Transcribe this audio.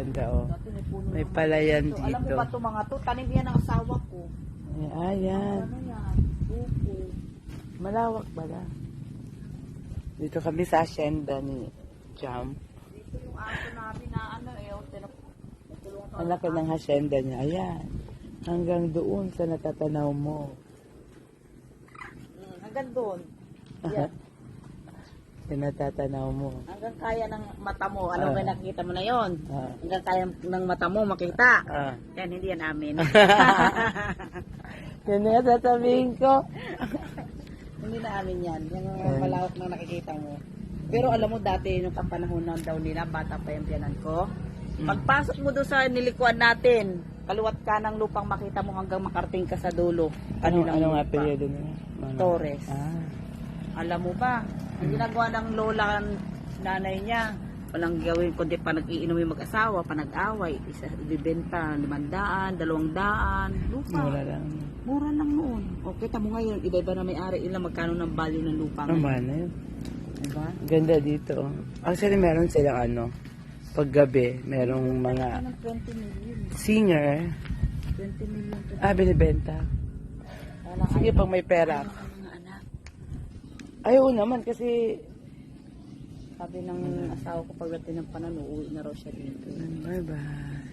Ganda, oh. Dati may puno May ng- palayan So, alam mo dito. ba ito mga to? Tanim yan ng asawa ko. Ayan. Ano yan? Buko. Malawak pala. Dito kami sa asyenda ni Jam. Dito yung aso namin na ano eh. Natulungan ko. Ang laki ng hasyenda niya. Ayan. Hanggang doon sa natatanaw mo. Hanggang doon. Yan. Sa natatanaw mo. Hanggang kaya ng mata mo. Ano Ah. ba nakikita mo na yon? Ah. Hanggang kaya ng mata mo makita. Ah. Yan, hindi yan amin. Yan na sasabihin ko. Hindi na amin yan. Yung malawak na nakikita mo. Pero alam mo dati, nung kapanahon na daw nila, bata pa yung piyanan ko. Pagpasok mo doon sa nilikuan natin, kaluwat ka ng lupang makita mo hanggang makarating ka sa dulo. Anong lupa? apelyido nila? Torres. Ah. Alam mo ba, ang ginagawa ng lola nanay niya, walang gawin kundi pa nag-iinom yung mag-asawa, pa nag-away, ibibenta 500, 200, lupa. Mura lang. Mura lang noon. O kita mo ngayon, iba-iba na may-ari ilang magkano ng value ng lupa Ang ngayon. mahal na yun. Diba? Ganda dito. Actually, meron silang paggabi, merong mga Ng 20 million. singer. 20 million. Binibenta. Walang Sige, pag may pera. mga anak. Ayaw naman kasi Sabi ng asawa ko pagdating ng panon, uuwi na raw siya dito. bye-bye.